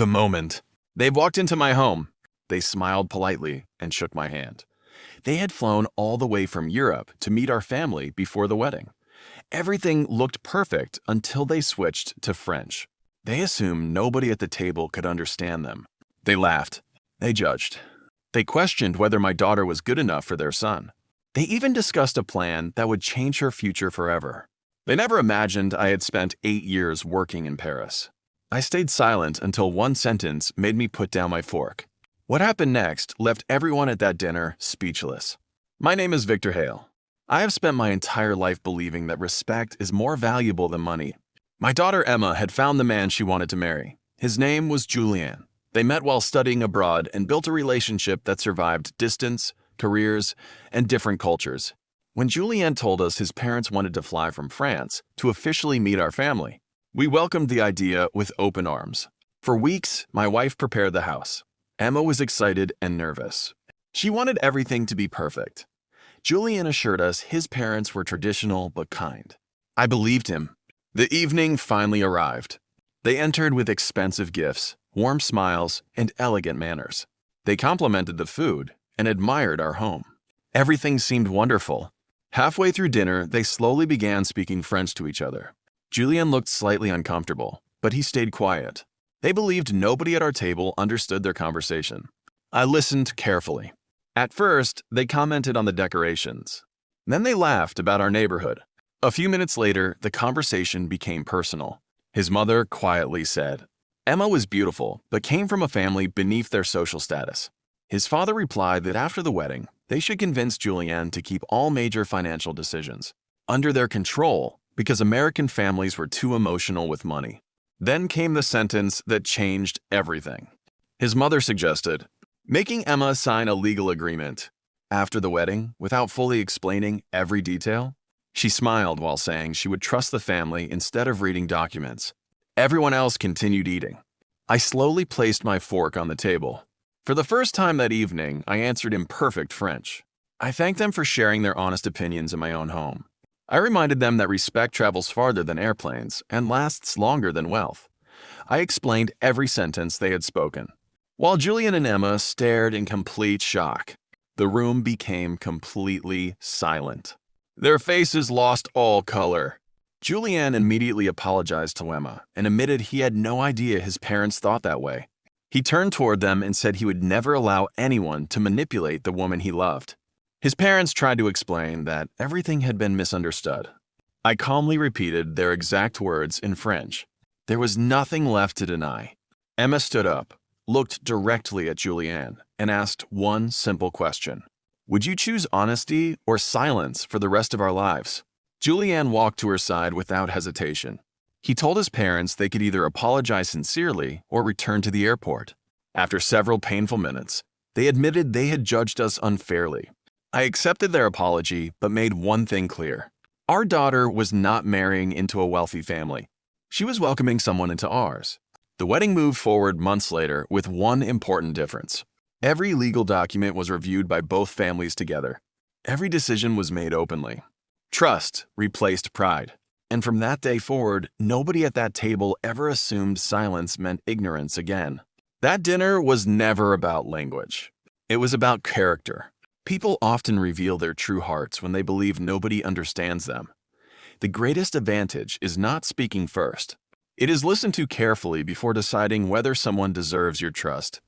The moment. They walked into my home. They smiled politely and shook my hand. They had flown all the way from Europe to meet our family before the wedding. Everything looked perfect until they switched to French. They assumed nobody at the table could understand them. They laughed. They judged. They questioned whether my daughter was good enough for their son. They even discussed a plan that would change her future forever. They never imagined I had spent 8 years working in Paris. I stayed silent until one sentence made me put down my fork. What happened next left everyone at that dinner speechless. My name is Victor Hale. I have spent my entire life believing that respect is more valuable than money. My daughter Emma had found the man she wanted to marry. His name was Julien. They met while studying abroad and built a relationship that survived distance, careers, and different cultures. When Julien told us his parents wanted to fly from France to officially meet our family, we welcomed the idea with open arms. For weeks, my wife prepared the house. Emma was excited and nervous. She wanted everything to be perfect. Julien assured us his parents were traditional but kind. I believed him. The evening finally arrived. They entered with expensive gifts, warm smiles, and elegant manners. They complimented the food and admired our home. Everything seemed wonderful. Halfway through dinner, they slowly began speaking French to each other. Julien looked slightly uncomfortable, but he stayed quiet. They believed nobody at our table understood their conversation. I listened carefully. At first, they commented on the decorations. Then they laughed about our neighborhood. A few minutes later, the conversation became personal. His mother quietly said, Emma was beautiful, but came from a family beneath their social status. His father replied that after the wedding, they should convince Julien to keep all major financial decisions under their control because American families were too emotional with money. Then came the sentence that changed everything. His mother suggested, making Emma sign a legal agreement. After the wedding, without fully explaining every detail, she smiled while saying she would trust the family instead of reading documents. Everyone else continued eating. I slowly placed my fork on the table. For the first time that evening, I answered in perfect French. I thanked them for sharing their honest opinions in my own home. I reminded them that respect travels farther than airplanes and lasts longer than wealth. I explained every sentence they had spoken. While Julien and Emma stared in complete shock, the room became completely silent. Their faces lost all color. Julien immediately apologized to Emma and admitted he had no idea his parents thought that way. He turned toward them and said he would never allow anyone to manipulate the woman he loved. His parents tried to explain that everything had been misunderstood. I calmly repeated their exact words in French. There was nothing left to deny. Emma stood up, looked directly at Julien, and asked one simple question. Would you choose honesty or silence for the rest of our lives? Julien walked to her side without hesitation. He told his parents they could either apologize sincerely or return to the airport. After several painful minutes, they admitted they had judged us unfairly. I accepted their apology, but made one thing clear. Our daughter was not marrying into a wealthy family. She was welcoming someone into ours. The wedding moved forward months later with one important difference. Every legal document was reviewed by both families together. Every decision was made openly. Trust replaced pride. And from that day forward, nobody at that table ever assumed silence meant ignorance again. That dinner was never about language. It was about character. People often reveal their true hearts when they believe nobody understands them. The greatest advantage is not speaking first. It is listened to carefully before deciding whether someone deserves your trust.